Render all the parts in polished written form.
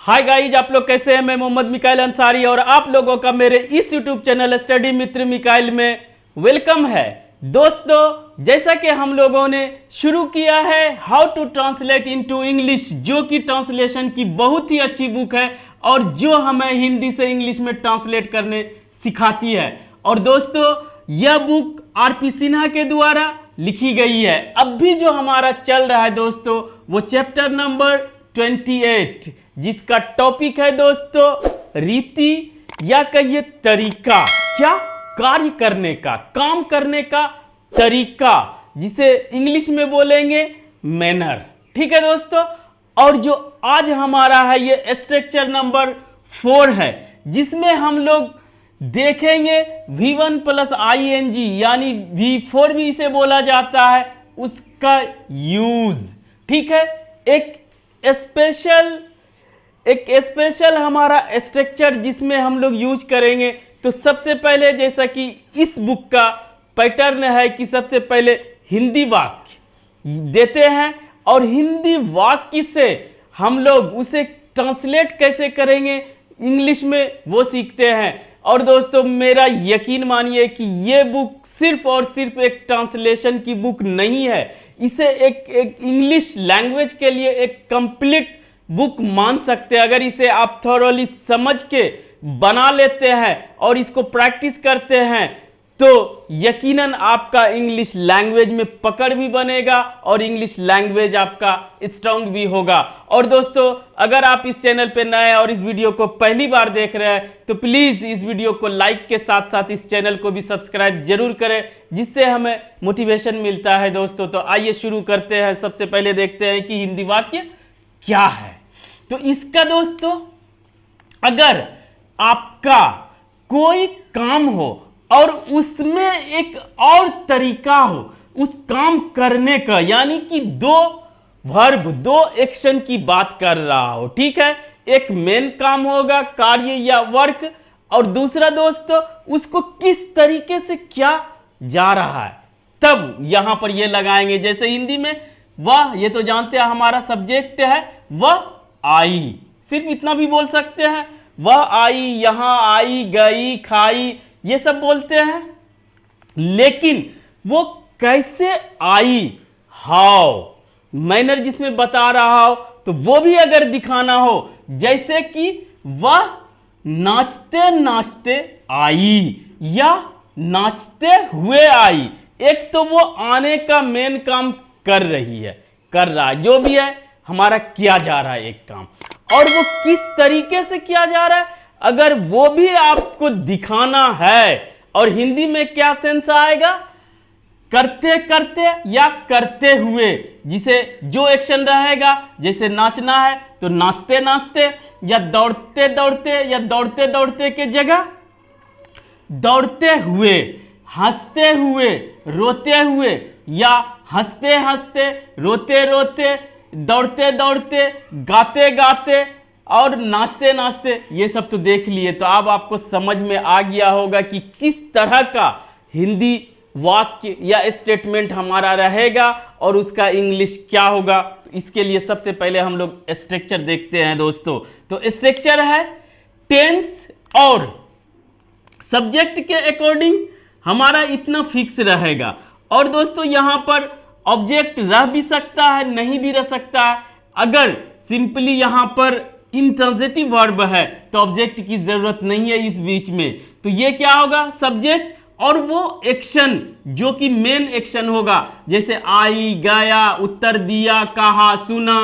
Hi guys, आप लोग कैसे हैं। मैं मोहम्मद मिकाइल अंसारी और आप लोगों का मेरे इस यूट्यूब चैनल स्टडी मित्र मिकाइल में वेलकम है। दोस्तों, जैसा कि हम लोगों ने शुरू किया है how to translate into English, जो कि ट्रांसलेशन की बहुत ही अच्छी बुक है और जो हमें हिंदी से इंग्लिश में ट्रांसलेट करने सिखाती है। और दोस्तों, यह बुक आर.पी. सिन्हा के द्वारा लिखी गई है। अब भी जो हमारा चल रहा है दोस्तों, वो चैप्टर नंबर 28, जिसका टॉपिक है दोस्तों रीति या कहिए तरीका, क्या कार्य करने का, काम करने का तरीका, जिसे इंग्लिश में बोलेंगे मैनर। ठीक है दोस्तों। और जो आज हमारा है ये स्ट्रक्चर नंबर 4 है, जिसमें हम लोग देखेंगे V1 प्लस ING यानी V4 भी इसे बोला जाता है, उसका यूज। ठीक है। एक स्पेशल हमारा स्ट्रक्चर जिसमें हम लोग यूज करेंगे। तो सबसे पहले, जैसा कि इस बुक का पैटर्न है कि सबसे पहले हिंदी वाक्य देते हैं और हिंदी वाक्य से हम लोग उसे ट्रांसलेट कैसे करेंगे इंग्लिश में वो सीखते हैं। और दोस्तों, मेरा यकीन मानिए कि ये बुक सिर्फ और सिर्फ एक ट्रांसलेशन की बुक नहीं है, इसे एक इंग्लिश लैंग्वेज के लिए एक कंप्लीट बुक मान सकते हैं। अगर इसे आप थॉरोली समझ के बना लेते हैं और इसको प्रैक्टिस करते हैं तो यकीनन आपका इंग्लिश लैंग्वेज में पकड़ भी बनेगा और इंग्लिश लैंग्वेज आपका स्ट्रांग भी होगा। और दोस्तों, अगर आप इस चैनल पे नए हैं और इस वीडियो को पहली बार देख रहे हैं तो प्लीज़ इस वीडियो को लाइक के साथ साथ इस चैनल को भी सब्सक्राइब जरूर करें, जिससे हमें मोटिवेशन मिलता है दोस्तों। तो आइए शुरू करते हैं। सबसे पहले देखते हैं कि हिंदी वाक्य क्या है। तो इसका दोस्तों, अगर आपका कोई काम हो और उसमें एक और तरीका हो उस काम करने का, यानी कि दो वर्ब, दो एक्शन की बात कर रहा हो। ठीक है। एक मेन काम होगा, कार्य या वर्क, और दूसरा दोस्तों उसको किस तरीके से किया जा रहा है, तब यहां पर ये लगाएंगे। जैसे हिंदी में वह, ये तो जानते हैं हमारा सब्जेक्ट है, वह आई, सिर्फ इतना भी बोल सकते हैं। वह आई, यहां आई, गई, खाई, ये सब बोलते हैं। लेकिन वो कैसे आई, हाउ, मैनर जिसमें बता रहा हो, तो वो भी अगर दिखाना हो, जैसे कि वह नाचते नाचते आई या नाचते हुए आई। एक तो वो आने का मेन काम कर रहा है, जो भी है हमारा किया जा रहा है एक काम, और वो किस तरीके से किया जा रहा है अगर वो भी आपको दिखाना है। और हिंदी में क्या सेंस आएगा, करते करते या करते हुए, जिसे जो एक्शन रहेगा, जैसे नाचना है तो नाचते नाचते, या दौड़ते दौड़ते, या दौड़ते दौड़ते के जगह दौड़ते हुए, हंसते हुए, रोते हुए, या हंसते हंसते, रोते रोते, दौड़ते दौड़ते, गाते गाते और नाचते नाचते। ये सब तो देख लिए, तो अब आपको समझ में आ गया होगा कि किस तरह का हिंदी वाक्य या स्टेटमेंट हमारा रहेगा और उसका इंग्लिश क्या होगा। इसके लिए सबसे पहले हम लोग स्ट्रक्चर देखते हैं दोस्तों। तो स्ट्रक्चर है टेंस और सब्जेक्ट के अकॉर्डिंग हमारा इतना फिक्स रहेगा। और दोस्तों, यहां पर ऑब्जेक्ट रह भी सकता है, नहीं भी रह सकता है। अगर सिंपली यहां पर इंट्रांजिटिव वर्ब है तो ऑब्जेक्ट की जरूरत नहीं है इस बीच में। तो ये क्या होगा, सब्जेक्ट और वो एक्शन जो कि मेन एक्शन होगा, जैसे आई, गया, उत्तर दिया, कहा, सुना,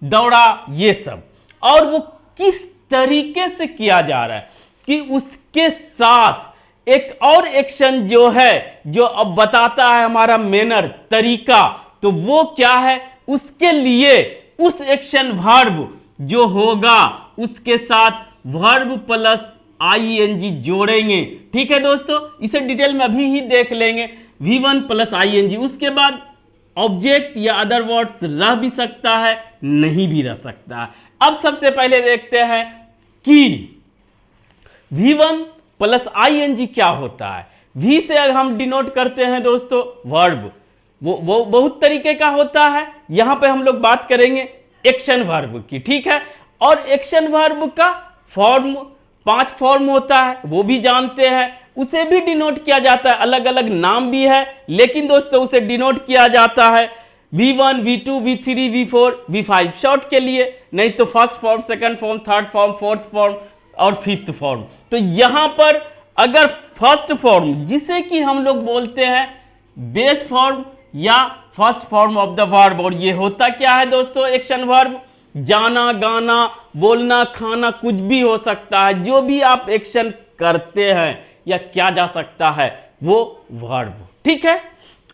दौड़ा, ये सब। और वो किस तरीके से किया जा रहा है कि उसके साथ एक और एक्शन जो है, जो अब बताता है हमारा मैनर, तरीका, तो वो क्या है, उसके लिए उस एक्शन वर्ब जो होगा उसके साथ वर्ब प्लस ING जोड़ेंगे। ठीक है दोस्तों, इसे डिटेल में अभी ही देख लेंगे। V1 प्लस ING, उसके बाद ऑब्जेक्ट या अदर वर्ड्स रह भी सकता है, नहीं भी रह सकता है। अब सबसे पहले देखते हैं कि V1 प्लस ING क्या होता है। V से अगर हम डिनोट करते हैं दोस्तों वर्ब, वो बहुत तरीके का होता है। यहां पे हम लोग बात करेंगे एक्शन वर्ब की। ठीक है। और एक्शन वर्ब का फॉर्म 5 फॉर्म होता है, वो भी जानते हैं, उसे भी डिनोट किया जाता है, अलग अलग नाम भी है, लेकिन दोस्तों उसे डिनोट किया जाता है V1, V2, V3, V4, V5 short के लिए, नहीं तो first form, second form, third form, fourth form और फिफ्थ फॉर्म। तो यहां पर अगर फर्स्ट फॉर्म, जिसे कि हम लोग बोलते हैं बेस फॉर्म या first form of the verb, और ये होता क्या है दोस्तों, एक्शन वर्ब, जाना, गाना, बोलना, खाना, कुछ भी हो सकता है, जो भी आप एक्शन करते हैं या किया जा सकता है वो वर्ब, ठीक है।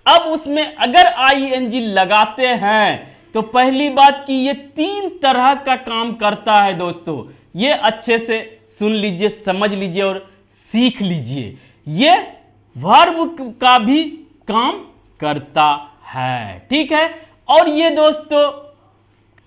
अब उसमें अगर आईएनजी लगाते हैं तो पहली बात कि ये 3 तरह का काम करता है दोस्तों, ये अच्छे से सुन लीजिए, समझ लीजिए और सीख लीजिए। ये वर्ब का भी काम करता है, ठीक है, और ये दोस्तों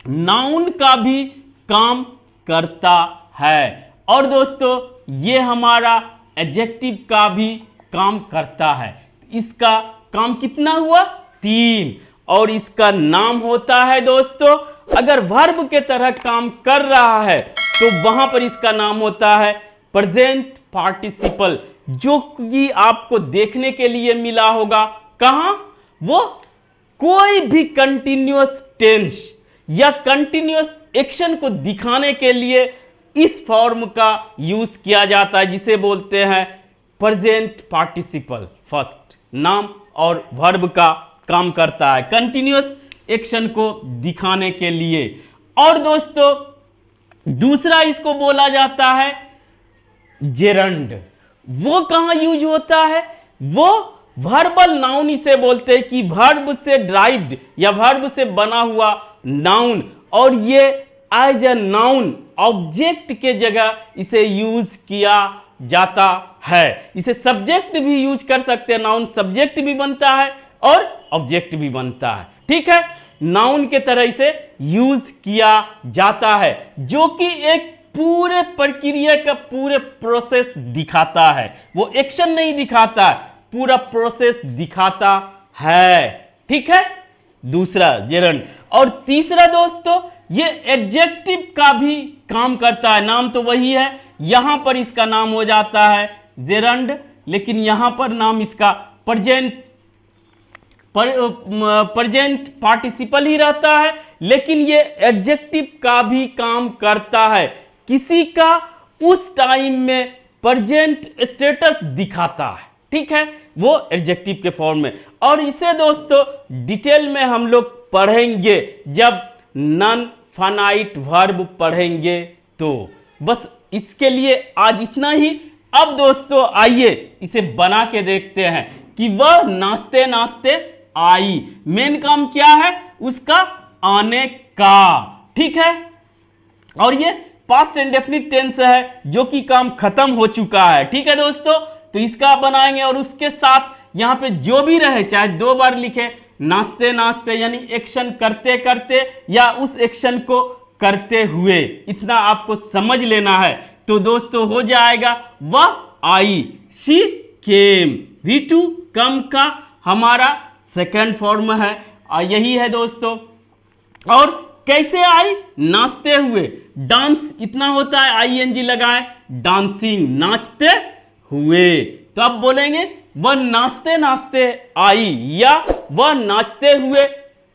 नाउन का भी काम करता है, और दोस्तों ये हमारा एडजेक्टिव का भी काम करता है। इसका काम कितना हुआ, 3, और इसका नाम होता है दोस्तों, अगर वर्ब के तरह काम कर रहा है तो वहां पर इसका नाम होता है प्रेजेंट पार्टिसिपल, जो कि आपको देखने के लिए मिला होगा कहां, वो कोई भी कंटिन्यूअस टेंस या कंटिन्यूअस एक्शन को दिखाने के लिए इस फॉर्म का यूज किया जाता है, जिसे बोलते हैं प्रेजेंट पार्टिसिपल। फर्स्ट नाम और वर्ब का काम करता है कंटिन्यूअस एक्शन को दिखाने के लिए। और दोस्तों दूसरा इसको बोला जाता है जेरंड। वो कहां यूज होता है, वो वर्बल नाउन इसे बोलते हैं कि वर्ब से ड्राइव्ड या वर्ब से बना हुआ नाउन, और ये एज अ नाउन ऑब्जेक्ट के जगह इसे यूज किया जाता है। इसे सब्जेक्ट भी यूज कर सकते हैं, नाउन सब्जेक्ट भी बनता है और ऑब्जेक्ट भी बनता है, ठीक है। नाउन के तरह इसे यूज किया जाता है, जो कि एक पूरे प्रक्रिया का पूरे प्रोसेस दिखाता है, वो एक्शन नहीं दिखाता है, पूरा प्रोसेस दिखाता है, ठीक है। दूसरा जेरंड। और तीसरा दोस्तों ये एडजेक्टिव का भी काम करता है, नाम तो वही है, यहां पर इसका नाम हो जाता है जेरंड, लेकिन यहां पर नाम इसका प्रेजेंट पार्टिसिपल ही रहता है, लेकिन ये एडजेक्टिव का भी काम करता है, किसी का उस टाइम में प्रेजेंट स्टेटस दिखाता है, ठीक है, वो एडजेक्टिव के फॉर्म में। और इसे दोस्तों डिटेल में हम लोग पढ़ेंगे जब नॉन फाइनाइट वर्ब पढ़ेंगे, तो बस इसके लिए आज इतना ही। अब दोस्तों आइए इसे बना के देखते हैं कि वह नाचते नाचते आई, मेन काम क्या है उसका, आने का, ठीक है। और ये पास्ट इंडेफिनिट टेंस है, जो कि काम खत्म हो चुका है, ठीक है दोस्तों। तो इसका बनाएंगे और उसके साथ यहां पे जो भी रहे, चाहे 2 बार लिखे, नाचते नाचते यानी एक्शन करते करते या उस एक्शन को करते हुए, इतना आपको समझ लेना है। तो दोस्तों हो जाएगा वह आई, शी केम। V2 कम का हमारा सेकंड फॉर्म है, यही है दोस्तों। और कैसे आई, नाचते हुए, डांस इतना होता है, आईएनजी लगाए, डांसिंग, नाचते हुए। तो अब बोलेंगे वह नाचते नाचते आई, या वह नाचते हुए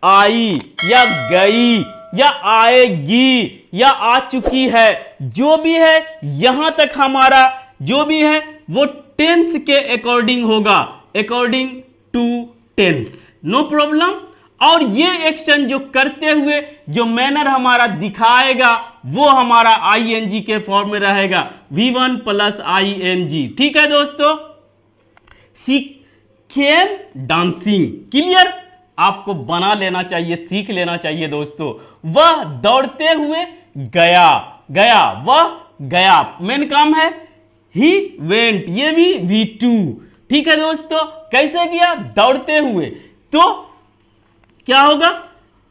आई, या गई, या आएगी, या आ चुकी है, जो भी है यहां तक हमारा जो भी है वो टेंस के अकॉर्डिंग होगा, according to tense, no problem. और ये एक्शन जो करते हुए जो मैनर हमारा दिखाएगा वो हमारा आईएनजी के फॉर्म में रहेगा, V1 प्लस आईएनजी, ठीक है दोस्तों। शी केम डांसिंग, क्लियर, आपको बना लेना चाहिए, सीख लेना चाहिए दोस्तों। वह दौड़ते हुए गया, गया, वह गया, मेन काम है ही वेंट, ये भी V2, ठीक है दोस्तों। कैसे गया, दौड़ते हुए, तो क्या होगा,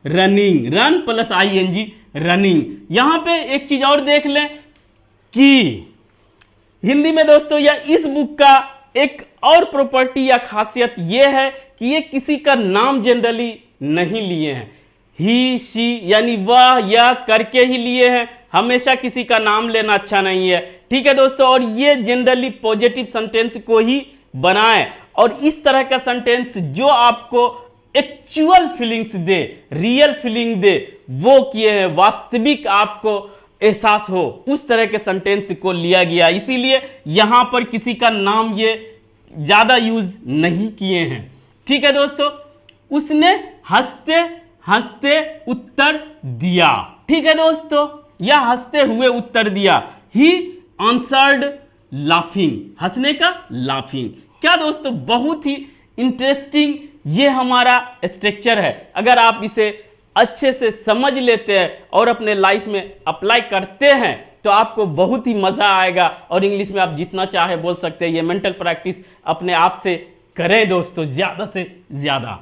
running, run plus ING, running. यहां पे एक चीज और देख लें कि हिंदी में दोस्तों या इस बुक का एक और प्रॉपर्टी या खासियत यह है कि ये किसी का नाम जनरली नहीं लिए हैं, ही शी यानी वह यह करके ही लिए हैं, हमेशा किसी का नाम लेना अच्छा नहीं है, ठीक है दोस्तों। और ये जनरली पॉजिटिव सेंटेंस को ही बनाएं, और इस तरह का सेंटेंस जो आपको एक्चुअल फीलिंग्स दे, रियल फीलिंग दे, वो किए हैं, वास्तविक आपको एहसास हो, उस तरह के सेंटेंस को लिया गया। इसीलिए यहां पर किसी का नाम ये ज्यादा यूज नहीं किए हैं, ठीक है दोस्तों। उसने हंसते हंसते उत्तर दिया, ठीक है दोस्तों, या हंसते हुए उत्तर दिया। ही आंसर्ड लाफिंग, हंसने का लाफिंग। क्या दोस्तों, बहुत ही इंटरेस्टिंग ये हमारा स्ट्रक्चर है। अगर आप इसे अच्छे से समझ लेते हैं और अपने लाइफ में अप्लाई करते हैं तो आपको बहुत ही मजा आएगा, और इंग्लिश में आप जितना चाहे बोल सकते हैं। ये मेंटल प्रैक्टिस अपने आप से करें दोस्तों, ज्यादा से ज्यादा।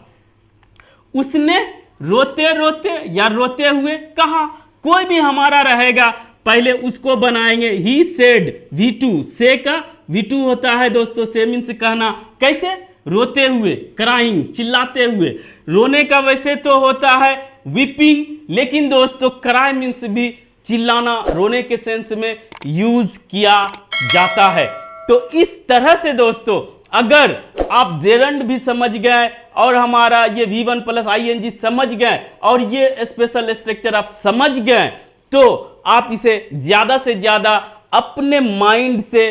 उसने रोते रोते या रोते हुए कहा, कोई भी हमारा रहेगा पहले उसको बनाएंगे। ही सेड, V2, से का V2 होता है दोस्तों, से मीन्स कहना। कैसे? रोते हुए, क्राइंग, चिल्लाते हुए। रोने का वैसे तो होता है वीपिंग, लेकिन दोस्तों क्राई मीन्स भी चिल्लाना, रोने के सेंस में यूज किया जाता है। तो इस तरह से दोस्तों अगर आप जेरंड भी समझ गए और हमारा ये V1 प्लस ING समझ गए और ये स्पेशल स्ट्रक्चर आप समझ गए, तो आप इसे ज्यादा से ज्यादा अपने माइंड से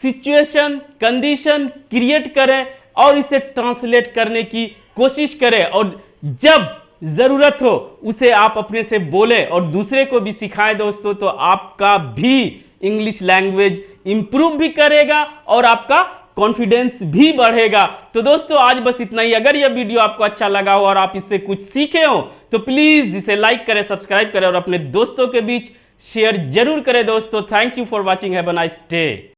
सिचुएशन, कंडीशन क्रिएट करें और इसे ट्रांसलेट करने की कोशिश करें, और जब जरूरत हो उसे आप अपने से बोले और दूसरे को भी सिखाएं दोस्तों, तो आपका भी इंग्लिश लैंग्वेज इंप्रूव भी करेगा और आपका कॉन्फिडेंस भी बढ़ेगा। तो दोस्तों आज बस इतना ही। अगर यह वीडियो आपको अच्छा लगा हो और आप इससे कुछ सीखे हो तो प्लीज इसे लाइक करें, सब्सक्राइब करें और अपने दोस्तों के बीच शेयर जरूर करें दोस्तों। Thank you for watching, have a nice day.